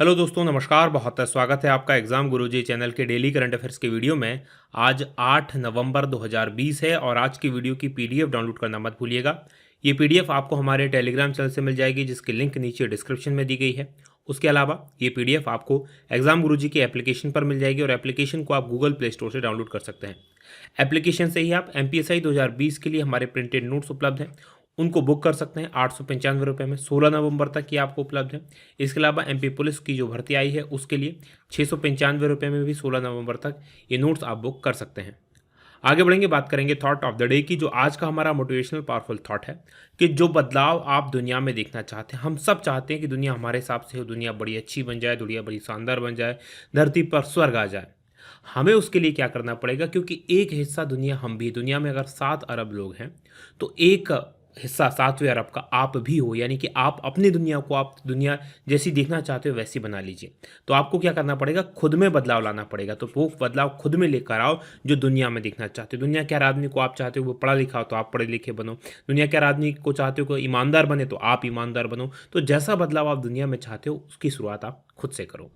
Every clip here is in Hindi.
हेलो दोस्तों, नमस्कार। बहुत स्वागत है आपका एग्जाम गुरुजी चैनल के डेली करंट अफेयर्स के वीडियो में। आज 8 नवंबर 2020 है और आज की वीडियो की पीडीएफ डाउनलोड करना मत भूलिएगा। ये पीडीएफ आपको हमारे टेलीग्राम चैनल से मिल जाएगी, जिसकी लिंक नीचे डिस्क्रिप्शन में दी गई है। उसके अलावा ये पीडीएफ आपको एग्जाम गुरुजी की एप्लीकेशन पर मिल जाएगी और एप्लीकेशन को आप गूगल प्ले स्टोर से डाउनलोड कर सकते हैं। एप्लीकेशन से ही आप एमपीएसआई 2020 के लिए हमारे प्रिंटेड नोट्स उपलब्ध हैं, उनको बुक कर सकते हैं 895 रुपये में। 16 नवंबर तक ये आपको उपलब्ध है। इसके अलावा एमपी पुलिस की जो भर्ती आई है उसके लिए 695 रुपये में भी 16 नवंबर तक ये नोट्स आप बुक कर सकते हैं। आगे बढ़ेंगे, बात करेंगे थॉट ऑफ द डे की। जो आज का हमारा मोटिवेशनल पावरफुल थॉट है कि जो बदलाव आप दुनिया में देखना चाहते हैं, हम सब चाहते हैं कि दुनिया हमारे हिसाब से हो, दुनिया बड़ी अच्छी बन जाए, दुनिया बड़ी शानदार बन जाए, धरती पर स्वर्ग आ जाए। हमें उसके लिए क्या करना पड़ेगा, क्योंकि एक हिस्सा दुनिया हम भी, दुनिया में अगर 7 अरब लोग हैं तो एक हिस्सा 7वें अरब का आप भी हो, यानी कि आप अपनी दुनिया को आप दुनिया जैसी देखना चाहते हो वैसी बना लीजिए। तो आपको क्या करना पड़ेगा, खुद में बदलाव लाना पड़ेगा। तो वो बदलाव खुद में लेकर आओ जो दुनिया में देखना चाहते हो। दुनिया के हर आदमी को आप चाहते हो वो पढ़ा लिखा हो तो आप पढ़े लिखे बनो। दुनिया के हर आदमी को चाहते हो कि ईमानदार बने तो आप ईमानदार बनो। तो जैसा बदलाव आप दुनिया में चाहते हो उसकी शुरुआत आप खुद से करो।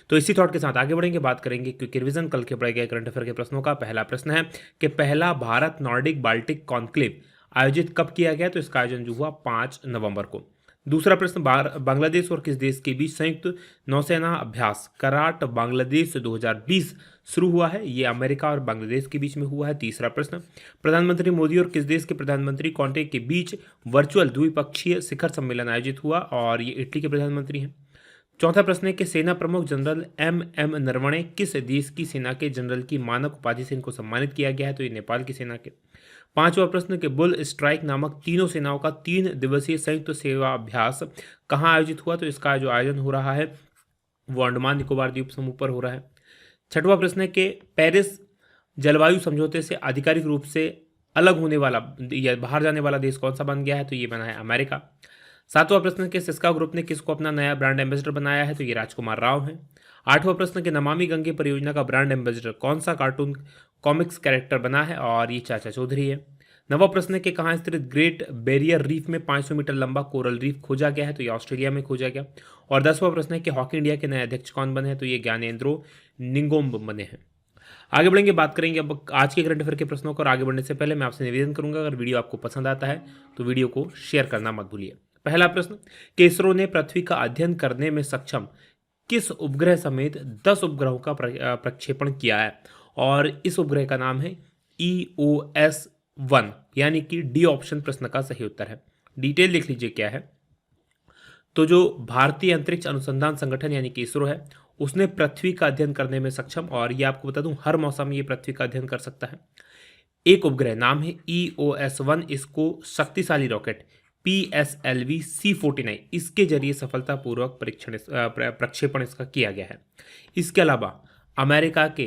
तो इसी थॉट के साथ आगे बढ़ेंगे, बात करेंगे क्योंकि रिवीजन कल के पढ़े गए करंट अफेयर के प्रश्नों का। पहला प्रश्न है कि पहला भारत नॉर्डिक बाल्टिक कॉन्क्लेव आयोजित कब किया गया, तो इसका आयोजन जो हुआ 5 नवंबर को। दूसरा प्रश्न, बांग्लादेश और किस देश के बीच संयुक्त नौसेना अभ्यास कराट बांग्लादेश 2020 शुरू हुआ है, ये अमेरिका और बांग्लादेश के बीच में हुआ है। तीसरा प्रश्न, प्रधानमंत्री मोदी और किस देश के प्रधानमंत्री कॉन्टे के बीच वर्चुअल द्विपक्षीय शिखर सम्मेलन आयोजित हुआ, और ये इटली के प्रधानमंत्री हैं। चौथा प्रश्न है कि सेना प्रमुख जनरल एम नरवणे किस देश की सेना के जनरल की मानक उपाधि से इनको सम्मानित किया गया है, तो ये नेपाल की सेना के। पांचवा प्रश्न कि बुल स्ट्राइक नामक तीनों सेनाओं का 3 दिवसीय संयुक्त सेवा अभ्यास कहाँ आयोजित हुआ, तो इसका जो आयोजन हो रहा है वो अंडमान निकोबार द्वीप समूह पर हो रहा है। छठवां प्रश्न है कि पेरिस जलवायु समझौते से आधिकारिक रूप से अलग होने वाला या बाहर जाने वाला देश कौन सा बन गया है, तो ये बना है अमेरिका। सातवां प्रश्न कि सिस्का ग्रुप ने किसको अपना नया ब्रांड एम्बेसडर बनाया है, तो ये राजकुमार राव है। आठवां प्रश्न कि नमामि गंगे परियोजना का ब्रांड एम्बेसडर कौन सा कार्टून कॉमिक्स कैरेक्टर बना है, और ये चाचा चौधरी है। नवा प्रश्न कि कहाँ स्थित ग्रेट बैरियर रीफ में 500 मीटर लंबा कोरल रीफ खोजा गया है, तो ये ऑस्ट्रेलिया में खोजा गया। और 10वां प्रश्न है कि हॉकी इंडिया के नए अध्यक्ष कौन बने हैं, तो ये ज्ञानेंद्रो निंगोम बने हैं। आगे बढ़ेंगे, बात करेंगे अब आज के करंट अफेयर के प्रश्नों को। और आगे बढ़ने से पहले मैं आपसे निवेदन करूंगा, अगर वीडियो आपको पसंद आता है तो वीडियो को शेयर करना मत भूलिए। पहला प्रश्न कि इसरो ने पृथ्वी का अध्ययन करने में सक्षम किस उपग्रह समेत 10 उपग्रहों का प्रक्षेपण किया है, और इस उपग्रह का नाम है EOS-1, यानी कि डी ऑप्शन प्रश्न का सही उत्तर है। डिटेल देख लीजिए क्या है। तो जो भारतीय अंतरिक्ष अनुसंधान संगठन यानी कि इसरो है, उसने पृथ्वी का अध्ययन करने में सक्षम, और ये आपको बता दूं हर मौसम में ये पृथ्वी का अध्ययन कर सकता है। एक उपग्रह नाम है EOS-1, इसको शक्तिशाली रॉकेट PSLV C49 इसके जरिए सफलतापूर्वक प्रक्षेपण इसका किया गया है। इसके अलावा अमेरिका के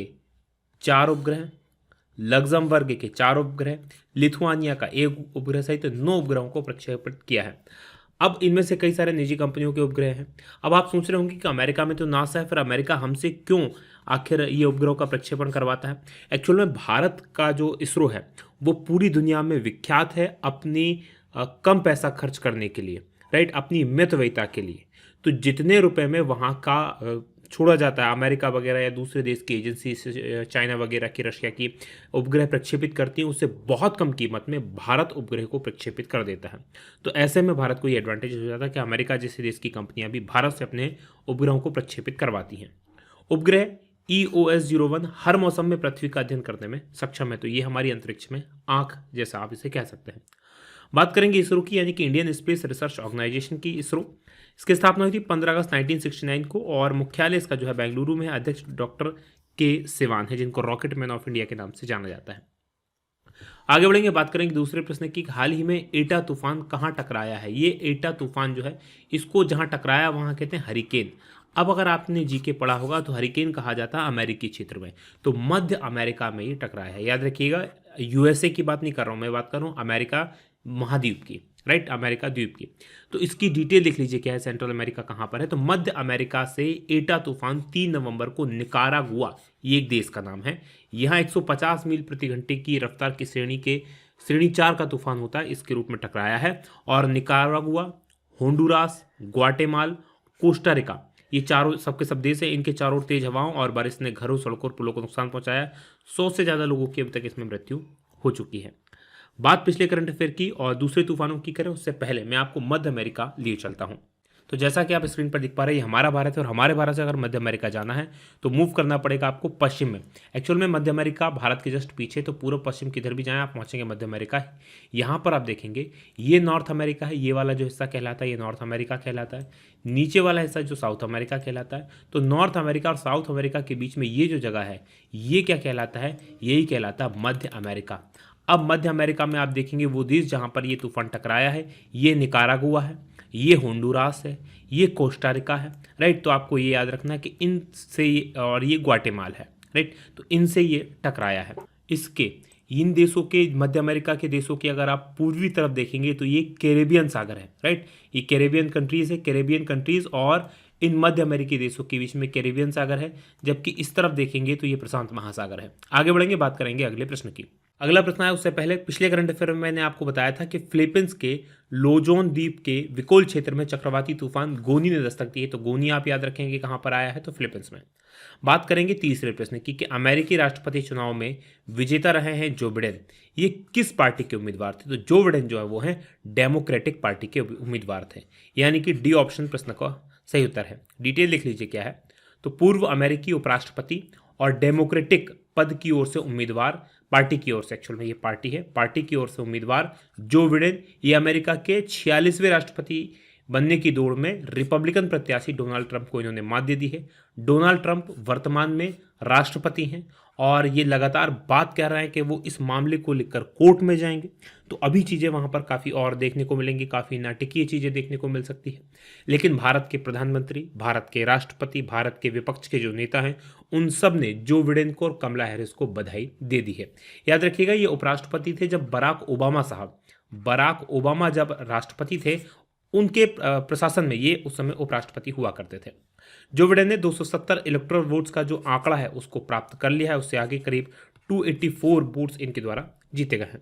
4 उपग्रह, लग्जमबर्ग के 4 उपग्रह, लिथुआनिया का 1 उपग्रह सहित 9 उपग्रहों को प्रक्षेपित किया है। अब इनमें से कई सारे निजी कंपनियों के उपग्रह हैं। अब आप सोच रहे होंगे कि अमेरिका में तो नासा है, फिर अमेरिका हमसे क्यों आखिर ये उपग्रहों का प्रक्षेपण करवाता है। एक्चुअल में भारत का जो इसरो है वो पूरी दुनिया में विख्यात है अपनी कम पैसा खर्च करने के लिए, राइट, अपनी मितव्ययिता के लिए। तो जितने रुपए में वहाँ का छोड़ा जाता है, अमेरिका वगैरह या दूसरे देश की एजेंसी, चाइना वगैरह की, रशिया की उपग्रह प्रक्षेपित करती हैं, उससे बहुत कम कीमत में भारत उपग्रह को प्रक्षेपित कर देता है। तो ऐसे में भारत को ये एडवांटेज हो जाता है कि अमेरिका जैसे देश की कंपनियां भी भारत से अपने उपग्रहों को प्रक्षेपित करवाती हैं। उपग्रह EOS-01 हर मौसम में पृथ्वी का अध्ययन करने में सक्षम है, तो ये हमारी अंतरिक्ष में आंख जैसा आप इसे कह सकते हैं। बात करेंगे इसरो की, यानी कि इंडियन स्पेस रिसर्च ऑर्गेनाइजेशन की। इसरो इसकी स्थापना हुई थी 15 अगस्त 1969 को, और मुख्यालय इसका जो है बेंगलुरु में है। अध्यक्ष डॉक्टर के सिवान है, जिनको रॉकेट मैन ऑफ इंडिया के नाम से जाना जाता है। आगे बढ़ेंगे, बात करेंगे दूसरे प्रश्न की। हाल ही में एटा तूफान कहाँ टकराया है। ये एटा तूफान जो है इसको जहाँ टकराया वहाँ कहते हैं हरिकेन। अब अगर आपने जीके पढ़ा होगा तो हरिकेन कहा जाता है अमेरिकी क्षेत्र में, तो मध्य अमेरिका में ये टकराया है। याद रखिएगा, यूएसए की बात नहीं कर रहा हूँ मैं, बात कर रहा हूँ अमेरिका महाद्वीप की, राइट, अमेरिका द्वीप की। तो इसकी डिटेल देख लीजिए क्या है, सेंट्रल अमेरिका कहाँ पर है। तो मध्य अमेरिका से एटा तूफान 3 नवंबर को निकारागुआ, ये एक देश का नाम है, यहाँ 150 मील प्रति घंटे की रफ्तार की श्रेणी 4 का तूफान होता है, इसके रूप में टकराया है। और निकारागुआ, होंडुरास, ग्वाटेमाल, कोस्टारिका ये चारों सबके सब देश है, इनके चारों ओर तेज हवाओं और बारिश ने घरों, सड़कों और पुलों को नुकसान पहुंचाया। 100 से ज़्यादा लोगों की अभी तक इसमें मृत्यु हो चुकी है। बात पिछले करंट अफेयर की और दूसरे तूफानों की करें उससे पहले मैं आपको मध्य अमेरिका लिए चलता हूं। तो जैसा कि आप स्क्रीन पर दिख पा रहे हैं, ये हमारा भारत है और हमारे भारत से अगर मध्य अमेरिका जाना है तो मूव करना पड़ेगा आपको पश्चिम में। एक्चुअल में मध्य अमेरिका भारत के जस्ट पीछे, तो पूर्व पश्चिम किधर भी जाएं आप पहुंचेंगे मध्य अमेरिका है। यहाँ पर आप देखेंगे ये नॉर्थ अमेरिका है, ये वाला जो हिस्सा कहलाता है ये नॉर्थ अमेरिका कहलाता है। नीचे वाला हिस्सा जो साउथ अमेरिका कहलाता है। तो नॉर्थ अमेरिका और साउथ अमेरिका के बीच में ये जो जगह है ये क्या कहलाता है, यही कहलाता है मध्य अमेरिका। अब मध्य अमेरिका में आप देखेंगे वो देश जहाँ पर ये तूफान टकराया है, ये निकारागुआ है, ये होंडुरास है, ये कोस्टारिका है, राइट। तो आपको ये याद रखना है कि इनसे और ये ग्वाटेमाल है, राइट। तो इनसे ये टकराया है। इसके इन देशों के, मध्य अमेरिका के देशों की अगर आप पूर्वी तरफ देखेंगे तो ये कैरेबियन सागर है, राइट। ये कैरेबियन कंट्रीज है, कैरेबियन कंट्रीज और इन मध्य अमेरिकी देशों के बीच में कैरेबियन सागर है, जबकि इस तरफ देखेंगे तो ये प्रशांत महासागर है। आगे बढ़ेंगे, बात करेंगे अगले प्रश्न की। अगला प्रश्न है, उससे पहले पिछले करंट अफेयर में मैंने आपको बताया था कि फिलीपींस के लोजोन द्वीप के विकोल क्षेत्र में चक्रवाती तूफान गोनी ने दस्तक दी है। तो गोनी आप याद रखेंगे कहां पर आया है, तो फिलीपींस में। बात करेंगे तीसरे प्रश्न की कि अमेरिकी राष्ट्रपति चुनाव में विजेता रहे हैं जो बिडेन, ये किस पार्टी के उम्मीदवार थे। तो जो बिडेन जो है वो है डेमोक्रेटिक पार्टी के उम्मीदवार थे, यानी कि डी ऑप्शन प्रश्न का सही उत्तर है। डिटेल लिख लीजिए क्या है। तो पूर्व अमेरिकी उपराष्ट्रपति और डेमोक्रेटिक पद की ओर से उम्मीदवार, पार्टी की ओर से, एक्चुअल में ये पार्टी है, पार्टी की ओर से उम्मीदवार जो बिडेन, ये अमेरिका के 46वें राष्ट्रपति बनने की दौड़ में रिपब्लिकन प्रत्याशी डोनाल्ड ट्रंप को इन्होंने मात दे दी है। डोनाल्ड ट्रंप वर्तमान में राष्ट्रपति हैं और ये लगातार बात कह रहे हैं कि वो इस मामले को लेकर कोर्ट में जाएंगे। तो अभी चीज़ें वहाँ पर काफ़ी और देखने को मिलेंगी, काफ़ी नाटकीय चीज़ें देखने को मिल सकती है। लेकिन भारत के प्रधानमंत्री, भारत के राष्ट्रपति, भारत के विपक्ष के जो नेता हैं, उन सब ने जो बिडेन को और कमला हैरिस को बधाई दे दी है। याद रखिएगा ये उपराष्ट्रपति थे जब बराक ओबामा जब राष्ट्रपति थे, उनके प्रशासन में ये उस समय उपराष्ट्रपति हुआ करते थे। जो बिडेन ने 270 इलेक्टोरल वोट्स का जो आंकड़ा है उसको प्राप्त कर लिया है, उससे आगे करीब 284 वोट्स इनके द्वारा जीते गए हैं।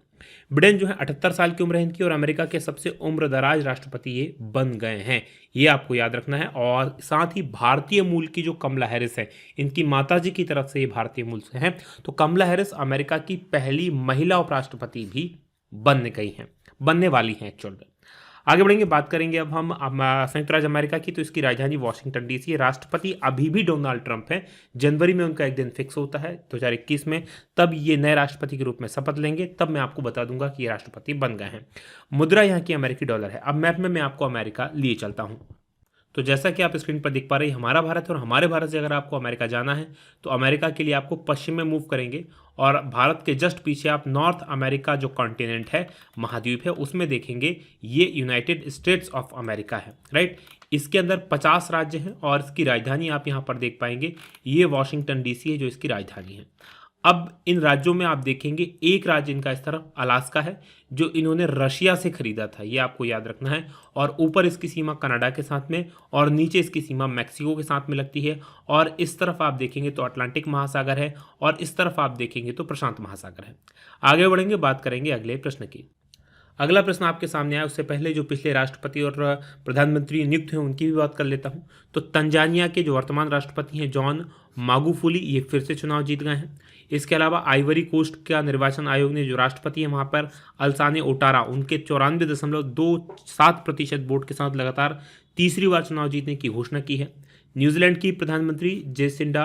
बिडेन जो है 78 साल की उम्र है इनकी और अमेरिका के सबसे उम्रदराज राष्ट्रपति ये बन गए हैं, ये आपको याद रखना है। और साथ ही भारतीय मूल की जो कमला हैरिस है, इनकी माताजी की तरफ से ये भारतीय मूल से हैं। तो कमला हैरिस अमेरिका की पहली महिला उपराष्ट्रपति भी बनने वाली हैं एक्चुअल में। आगे बढ़ेंगे, बात करेंगे अब हम संयुक्त राज्य अमेरिका की। तो इसकी राजधानी वॉशिंगटन डीसी है। राष्ट्रपति अभी भी डोनाल्ड ट्रंप है। जनवरी में उनका एक दिन फिक्स होता है 2021 में, तब ये नए राष्ट्रपति के रूप में शपथ लेंगे, तब मैं आपको बता दूंगा कि ये राष्ट्रपति बन गए हैं। मुद्रा यहाँ की अमेरिकी डॉलर है। अब मैप में मैं आपको अमेरिका लिए चलता हूँ। तो जैसा कि आप स्क्रीन पर देख पा रहे हैं, हमारा भारत है और हमारे भारत से अगर आपको अमेरिका जाना है तो अमेरिका के लिए आपको पश्चिम में मूव करेंगे और भारत के जस्ट पीछे आप नॉर्थ अमेरिका जो कॉन्टिनेंट है, महाद्वीप है, उसमें देखेंगे ये यूनाइटेड स्टेट्स ऑफ अमेरिका है, राइट। इसके अंदर 50 राज्य हैं और इसकी राजधानी आप यहाँ पर देख पाएंगे, ये वॉशिंगटन डीसी है जो इसकी राजधानी है। अब इन राज्यों में आप देखेंगे एक राज्य इनका इस तरफ अलास्का है जो इन्होंने रशिया से खरीदा था, ये आपको याद रखना है। और ऊपर इसकी सीमा कनाडा के साथ में और नीचे इसकी सीमा मैक्सिको के साथ में लगती है। और इस तरफ आप देखेंगे तो अटलांटिक महासागर है और इस तरफ आप देखेंगे तो प्रशांत महासागर है। आगे बढ़ेंगे, बात करेंगे अगले प्रश्न की। अगला प्रश्न आपके सामने आया, उससे पहले जो पिछले राष्ट्रपति और प्रधानमंत्री नियुक्त हैं उनकी भी बात कर लेता हूं। तो तंजानिया के जो वर्तमान राष्ट्रपति हैं जॉन मागुफुली, ये फिर से चुनाव जीत गए हैं। इसके अलावा आइवरी कोस्ट का निर्वाचन आयोग ने जो राष्ट्रपति हैं वहाँ पर अल्साने ओटारा, उनके 94.27% वोट के साथ लगातार तीसरी बार चुनाव जीतने की घोषणा की है। न्यूजीलैंड की प्रधानमंत्री जेसिंडा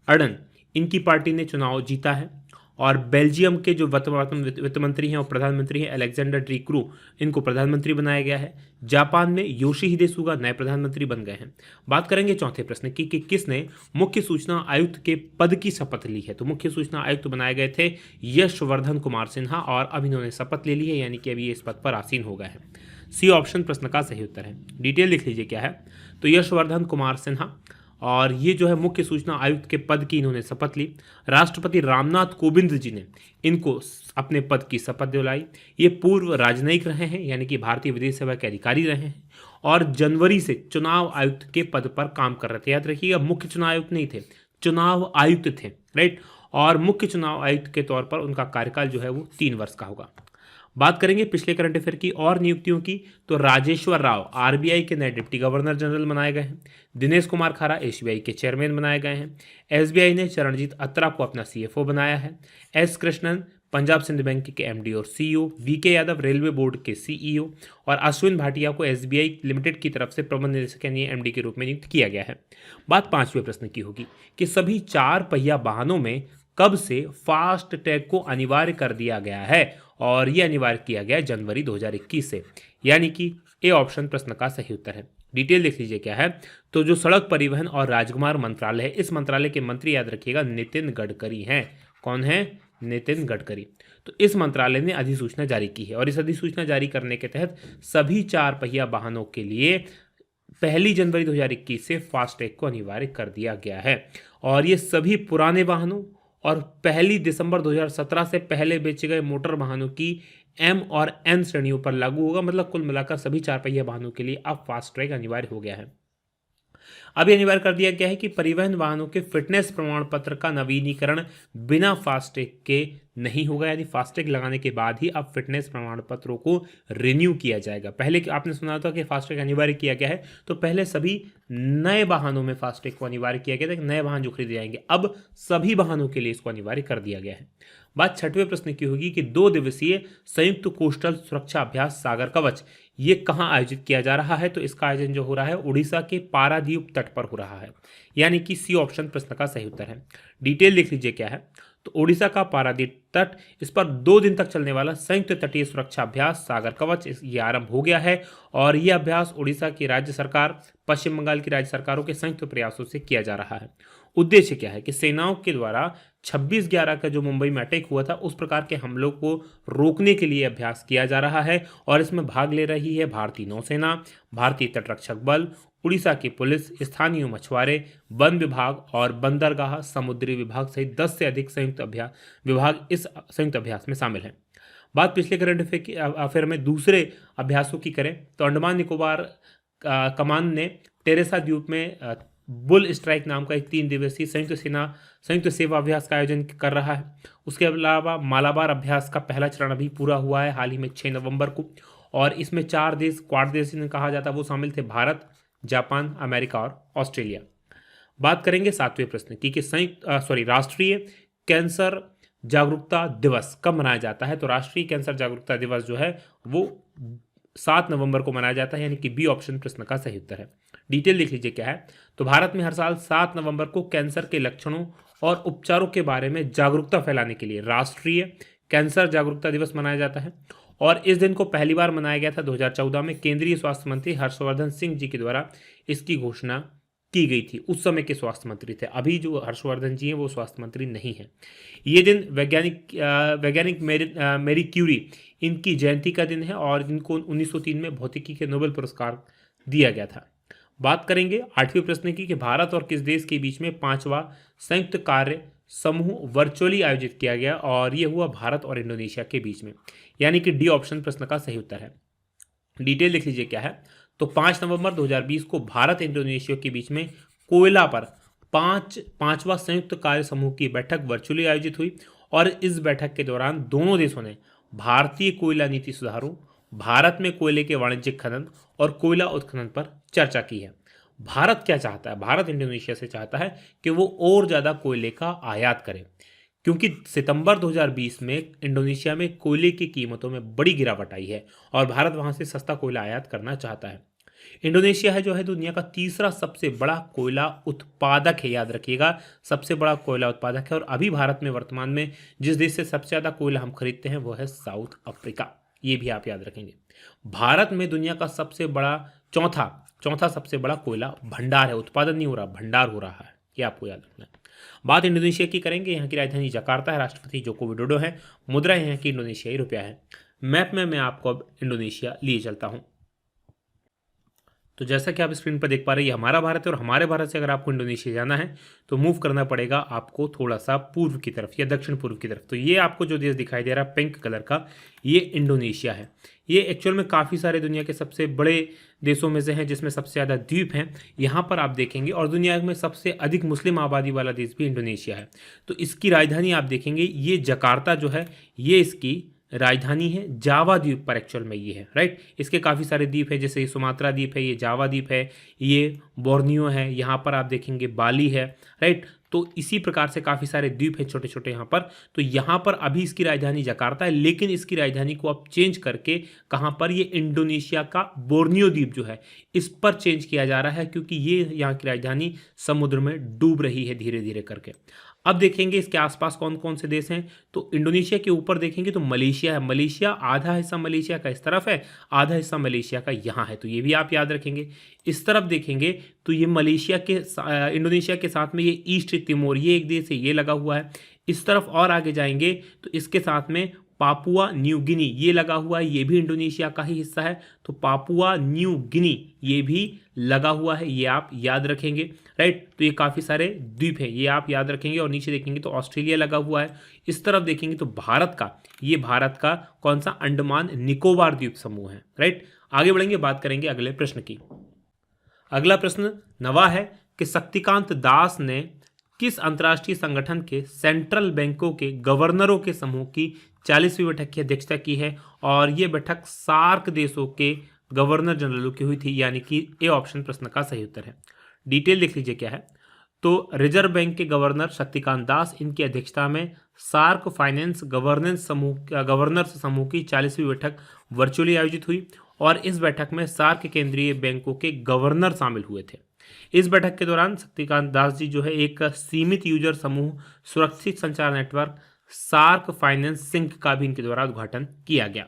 अर्डन, इनकी पार्टी ने चुनाव जीता है। और बेल्जियम के जो वित्त मंत्री हैं और प्रधानमंत्री हैं अलेक्जेंडर डी क्रू, इनको प्रधानमंत्री बनाया गया है। जापान में योशिहिदे सुगा नए प्रधानमंत्री बन गए हैं। बात करेंगे चौथे प्रश्न की कि किसने मुख्य सूचना आयुक्त के पद की शपथ ली है। तो मुख्य सूचना आयुक्त बनाए गए थे यशवर्धन कुमार सिन्हा और अब इन्होंने शपथ ले ली है, यानी कि अभी ये इस पद पर आसीन हो गए हैं। सी ऑप्शन प्रश्न का सही उत्तर है। डिटेल लिख लीजिए क्या है। तो यशवर्धन कुमार सिन्हा और ये जो है मुख्य सूचना आयुक्त के पद की इन्होंने शपथ ली। राष्ट्रपति रामनाथ कोविंद जी ने इनको अपने पद की शपथ दिलाई। ये पूर्व राजनयिक रहे हैं, यानी कि भारतीय विदेश सेवा के अधिकारी रहे हैं और जनवरी से चुनाव आयुक्त के पद पर काम कर रहे थे। याद रखिएगा, मुख्य चुनाव आयुक्त नहीं थे, चुनाव आयुक्त थे, राइट। और मुख्य चुनाव आयुक्त के तौर पर उनका कार्यकाल जो है वो 3 वर्ष का होगा। बात करेंगे पिछले करंट अफेयर की और नियुक्तियों की, तो राजेश्वर राव आरबीआई के नए डिप्टी गवर्नर जनरल बनाए गए हैं। दिनेश कुमार खारा एसबीआई के चेयरमैन बनाए गए हैं। एसबीआई ने चरणजीत अत्रा को अपना सीएफओ बनाया है। एस कृष्णन पंजाब सिंध बैंक के एमडी और CEO, VK Yadav railway board के सीईओ और अश्विन भाटिया को एसबीआई लिमिटेड की तरफ से प्रबंध निदेशक यानी एमडी के रूप में नियुक्त किया गया है। बात 5वें प्रश्न की होगी कि सभी 4 पहिया वाहनों में कब से फास्ट टैग को अनिवार्य कर दिया गया है, और यह अनिवार्य किया गया जनवरी 2021 से, यानी कि ए ऑप्शन प्रश्न का सही उत्तर है। डिटेल देख लीजिए क्या है। तो जो सड़क परिवहन और राजमार्ग मंत्रालय है, इस मंत्रालय के मंत्री याद रखिएगा नितिन गडकरी हैं। कौन है? नितिन गडकरी। तो इस मंत्रालय ने अधिसूचना जारी की है और इस अधिसूचना जारी करने के तहत सभी 4 पहिया वाहनों के लिए 1 जनवरी 2021 से फास्टैग को अनिवार्य कर दिया गया है। और ये सभी पुराने वाहनों और 1 दिसंबर 2017 से पहले बेचे गए मोटर वाहनों की एम और एन श्रेणियों पर लागू होगा। मतलब कुल मिलाकर सभी 4 पहिया वाहनों के लिए अब फास्टैग अनिवार्य हो गया है। अब यह अनिवार्य कर दिया गया है कि परिवहन वाहनों के फिटनेस प्रमाण पत्र का नवीनीकरण बिना फास्टैग के नहीं होगा, यानी फास्टैग लगाने के बाद ही अब फिटनेस प्रमाण पत्रों को रिन्यू किया जाएगा। पहले आपने सुना था कि फास्टैग अनिवार्य किया गया है, तो पहले सभी नए वाहनों में फास्टैग को अनिवार्य किया गया था, नए वाहन जो खरीदे जाएंगे, अब सभी वाहनों के लिए इसको अनिवार्य कर दिया गया है। बात 6वें प्रश्न की होगी कि 2 दिवसीय संयुक्त कोस्टल सुरक्षा अभ्यास सागर कवच ये कहाँ आयोजित किया जा रहा है? तो इसका आयोजन जो हो रहा है उड़ीसा के पारादीप तट पर हो रहा है, यानी कि सी ऑप्शन प्रश्न का सही उत्तर है। डिटेल लिख लीजिए क्या है। तो ओडिशा का पारादीप तट, इस पर 2 दिन तक चलने वाला संयुक्त तटीय सुरक्षा अभ्यास सागर कवच ये आरंभ हो गया है। और यह अभ्यास ओडिशा की राज्य सरकार, पश्चिम बंगाल की राज्य सरकारों के संयुक्त प्रयासों से किया जा रहा है। उद्देश्य क्या है कि सेनाओं के द्वारा 26/11 का जो मुंबई में अटैक हुआ था उस प्रकार के हमलों को रोकने के लिए अभ्यास किया जा रहा है। और इसमें भाग ले रही है भारतीय नौसेना, भारतीय तटरक्षक बल, उड़ीसा की पुलिस, स्थानीय मछुआरे, वन विभाग और बंदरगाह समुद्री विभाग सहित 10 से अधिक संयुक्त विभाग इस संयुक्त अभ्यास में शामिल हैं। बात पिछले करंट अफेयर में दूसरे अभ्यासों की करें तो अंडमान निकोबार कमान ने टेरेसा द्वीप में बुल स्ट्राइक नाम का एक 3 दिवसीय संयुक्त सेवा अभ्यास का आयोजन कर रहा है। उसके अलावा मालाबार अभ्यास का पहला चरण अभी पूरा हुआ है हाल ही में 6 नवंबर को, और इसमें 4 देश क्वाड देश जिन्हें कहा जाता है वो शामिल थे, भारत, जापान, अमेरिका और ऑस्ट्रेलिया। बात करेंगे 7वें प्रश्न की कि राष्ट्रीय कैंसर जागरूकता दिवस कब मनाया जाता है? तो राष्ट्रीय कैंसर जागरूकता दिवस जो है वो 7 नवंबर को मनाया जाता है, यानी कि बी ऑप्शन प्रश्न का सही उत्तर है। डिटेल लिख लीजिए क्या है। तो भारत में हर साल 7 नवंबर को कैंसर के लक्षणों और उपचारों के बारे में जागरूकता फैलाने के लिए राष्ट्रीय कैंसर जागरूकता दिवस मनाया जाता है। और इस दिन को पहली बार मनाया गया था 2014 में केंद्रीय स्वास्थ्य मंत्री हर्षवर्धन सिंह जी के द्वारा इसकी घोषणा की गई थी। उस समय के स्वास्थ्य मंत्री थे, अभी जो हर्षवर्धन जी हैं वो स्वास्थ्य मंत्री नहीं हैं। ये दिन वैज्ञानिक मैरी क्यूरी इनकी जयंती का दिन है और इनको 1903 में भौतिकी के नोबेल पुरस्कार दिया गया था। बात करेंगे 8वें प्रश्न की कि भारत और किस देश के बीच में 5वां संयुक्त कार्य समूह वर्चुअली आयोजित किया गया, और यह हुआ भारत और इंडोनेशिया के बीच में, यानी कि डी ऑप्शन प्रश्न का सही उत्तर है। डिटेल लिख लीजिए क्या है। तो 5 नवंबर 2020 को भारत इंडोनेशिया के बीच में कोयला पर 5वां संयुक्त कार्य समूह की बैठक वर्चुअली आयोजित हुई, और इस बैठक के दौरान दोनों देशों ने भारतीय कोयला नीति सुधारों, भारत में कोयले के वाणिज्यिक खनन और कोयला उत्खनन पर चर्चा की है। भारत क्या चाहता है? भारत इंडोनेशिया से चाहता है कि वो और ज़्यादा कोयले का आयात करे, क्योंकि सितंबर 2020 में इंडोनेशिया में कोयले की कीमतों में बड़ी गिरावट आई है और भारत वहां से सस्ता कोयला आयात करना चाहता है। इंडोनेशिया है जो है दुनिया का तीसरा सबसे बड़ा कोयला उत्पादक है, याद रखिएगा, सबसे बड़ा कोयला उत्पादक है। और अभी भारत में वर्तमान में जिस देश से सबसे ज़्यादा कोयला हम खरीदते हैं वो है साउथ अफ्रीका, ये भी आप याद रखेंगे। भारत में दुनिया का सबसे बड़ा चौथा सबसे बड़ा कोयला भंडार है, उत्पादन नहीं हो रहा, भंडार हो रहा है, ये आपको याद रखना है। बात इंडोनेशिया की करेंगे। यहाँ की राजधानी जकार्ता है, राष्ट्रपति जोको विडोडो है, मुद्रा यहाँ की इंडोनेशियाई रुपया है। मैप में मैं आपको अब इंडोनेशिया लिए चलता हूँ। तो जैसा कि आप स्क्रीन पर देख पा रहे हैं, ये हमारा भारत है और हमारे भारत से अगर आपको इंडोनेशिया जाना है तो मूव करना पड़ेगा आपको थोड़ा सा पूर्व की तरफ या दक्षिण पूर्व की तरफ। तो ये आपको जो देश दिखाई दे रहा है पिंक कलर का, ये इंडोनेशिया है। ये एक्चुअल में काफ़ी सारे दुनिया के सबसे बड़े देशों में से हैं, जिसमें सबसे ज़्यादा द्वीप हैं यहाँ पर आप देखेंगे, और दुनिया में सबसे अधिक मुस्लिम आबादी वाला देश भी इंडोनेशिया है। तो इसकी राजधानी आप देखेंगे, ये जकार्ता जो है ये इसकी राजधानी है जावा द्वीप पर एक्चुअल में ये है, राइट। इसके काफ़ी सारे द्वीप है, जैसे ये सुमात्रा द्वीप है, ये जावा द्वीप है, ये बोर्नियो है, यहाँ पर आप देखेंगे बाली है, राइट। तो इसी प्रकार से काफ़ी सारे द्वीप हैं छोटे छोटे यहाँ पर। तो यहाँ पर अभी इसकी राजधानी जकार्ता है, लेकिन इसकी राजधानी को अब चेंज करके कहाँ पर, ये इंडोनेशिया का बोर्नियो द्वीप जो है इस पर चेंज किया जा रहा है, क्योंकि ये यहाँ की राजधानी समुद्र में डूब रही है धीरे धीरे करके। अब देखेंगे इसके आसपास कौन कौन से देश हैं। तो इंडोनेशिया के ऊपर देखेंगे तो मलेशिया है। मलेशिया, आधा हिस्सा मलेशिया का इस तरफ है, आधा हिस्सा मलेशिया का यहाँ है, तो ये भी आप याद रखेंगे। इस तरफ देखेंगे तो ये मलेशिया के इंडोनेशिया के साथ में ये ईस्ट तिमोर, ये एक देश है, ये लगा हुआ है। इस तरफ और आगे जाएंगे तो इसके साथ में पापुआ न्यू गिनी ये लगा हुआ है, ये भी इंडोनेशिया का ही हिस्सा है। तो पापुआ न्यू गिनी ये भी लगा हुआ है, ये आप याद रखेंगे, राइट। तो ये काफ़ी सारे द्वीप हैं, ये आप याद रखेंगे। और नीचे देखेंगे तो ऑस्ट्रेलिया लगा हुआ है। इस तरफ देखेंगे तो भारत का, ये भारत का कौन सा, अंडमान निकोबार द्वीप समूह है, राइट। आगे बढ़ेंगे, बात करेंगे अगले प्रश्न की। अगला प्रश्न नवा है कि शक्तिकांत दास ने किस अंतर्राष्ट्रीय संगठन के सेंट्रल बैंकों के गवर्नरों के समूह की 40वीं बैठक की अध्यक्षता की है, और ये बैठक सार्क देशों के गवर्नर जनरलों की हुई थी, यानी कि ए ऑप्शन प्रश्न का सही उत्तर है। डिटेल देख लीजिए क्या है। तो रिजर्व बैंक के गवर्नर शक्तिकांत दास, इनकी अध्यक्षता में सार्क फाइनेंस गवर्नेंस गवर्नर्स समूह की 40वीं बैठक वर्चुअली आयोजित हुई, और इस बैठक में सार्क केंद्रीय बैंकों के गवर्नर शामिल हुए थे। इस बैठक के दौरान शक्तिकांत दास जी जो है एक सीमित यूजर समूह सुरक्षित संचार नेटवर्क सार्क फाइनेंस सिंक का भी इनके द्वारा उद्घाटन किया गया।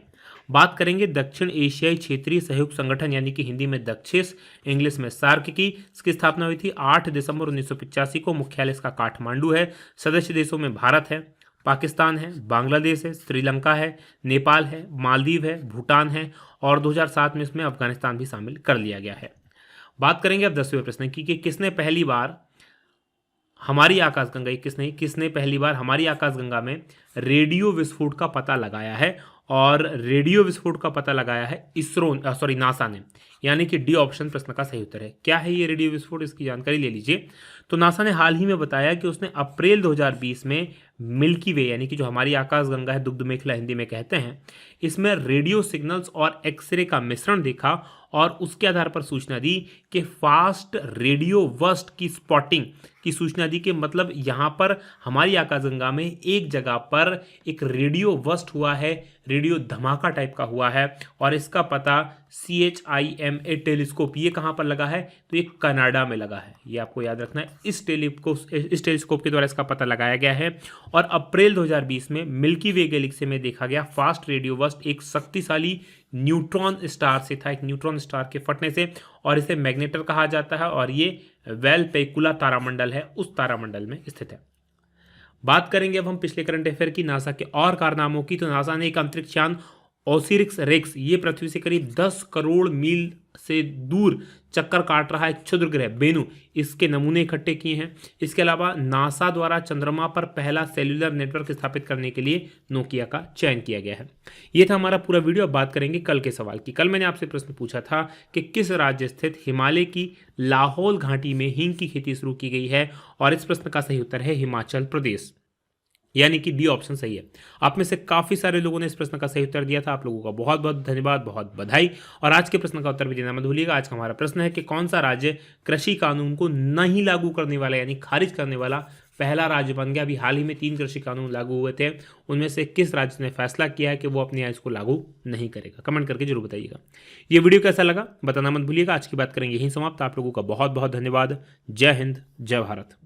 बात करेंगे दक्षिण एशियाई क्षेत्रीय सहयोग संगठन, यानी कि हिंदी में दक्षेस, इंग्लिश में सार्क की। इसकी स्थापना हुई थी 8 दिसंबर 1985 को। मुख्यालय इसका काठमांडू है। सदस्य देशों में भारत है, पाकिस्तान है, बांग्लादेश है, श्रीलंका है, नेपाल है, मालदीव है, भूटान है, और 2007 में इसमें अफगानिस्तान भी शामिल कर लिया गया है। बात करेंगे अब 10वें प्रश्न की कि किसने पहली बार हमारी आकाशगंगा, किसने पहली बार हमारी आकाशगंगा में रेडियो विस्फोट का पता लगाया है। और रेडियो विस्फोट का पता लगाया है नासा ने, यानी कि डी ऑप्शन प्रश्न का सही उत्तर है। क्या है ये रेडियो विस्फोट, इसकी जानकारी ले लीजिए। तो नासा ने हाल ही में बताया कि उसने अप्रैल 2020 में मिल्की वे, यानी कि जो हमारी आकाशगंगा है, दुग्ध मेखला हिंदी में कहते हैं, इसमें रेडियो सिग्नल्स और एक्सरे का मिश्रण देखा, और उसके आधार पर सूचना दी कि फास्ट रेडियो बर्स्ट की स्पॉटिंग की सूचना दी कि मतलब यहाँ पर हमारी आकाशगंगा में एक जगह पर एक रेडियो बर्स्ट हुआ है, रेडियो धमाका टाइप का हुआ है, और इसका पता CHIMA टेलीस्कोप, ये कहाँ पर लगा है, तो ये कनाडा में लगा है, ये आपको याद रखना है। इस टेलीस्कोप के द्वारा इसका पता लगाया गया है। और अप्रैल 2020 में मिल्की वे गैलेक्सी में देखा गया फास्ट रेडियो बर्स्ट एक शक्तिशाली न्यूट्रॉन स्टार से था, एक न्यूट्रॉन स्टार के फटने से, और इसे मैग्नेटर कहा जाता है, और ये वेलपेकुला तारामंडल है, उस तारामंडल में स्थित है। बात करेंगे अब हम पिछले करंट अफेयर की नासा के और कारनामों की। तो नासा ने एक अंतरिक्ष यान ओसिरिस रेक्स, ये पृथ्वी से करीब 10 करोड़ मील से दूर चक्कर काट रहा है क्षुद्र ग्रह बेनू, इसके नमूने इकट्ठे किए हैं। इसके अलावा नासा द्वारा चंद्रमा पर पहला सेल्युलर नेटवर्क स्थापित करने के लिए नोकिया का चयन किया गया है। ये था हमारा पूरा वीडियो। अब बात करेंगे कल के सवाल की। कल मैंने आपसे प्रश्न पूछा था कि किस राज्य स्थित हिमालय की लाहौल घाटी में हींग की खेती शुरू की गई है, और इस प्रश्न का सही उत्तर है हिमाचल प्रदेश, यानी कि डी ऑप्शन सही है। आप में से काफ़ी सारे लोगों ने इस प्रश्न का सही उत्तर दिया था, आप लोगों का बहुत बहुत धन्यवाद, बहुत बधाई। और आज के प्रश्न का उत्तर भी देना मत भूलिएगा। आज का हमारा प्रश्न है कि कौन सा राज्य कृषि कानून को नहीं लागू करने वाला, यानी खारिज करने वाला पहला राज्य बन गया। अभी हाल ही में 3 कृषि कानून लागू हुए थे, उनमें से किस राज्य ने फैसला किया है कि वो अपने इसको लागू नहीं करेगा। कमेंट करके जरूर बताइएगा। ये वीडियो कैसा लगा बताना मत भूलिएगा। आज की बात करेंगे यहीं समाप्त। आप लोगों का बहुत बहुत धन्यवाद। जय हिंद, जय भारत।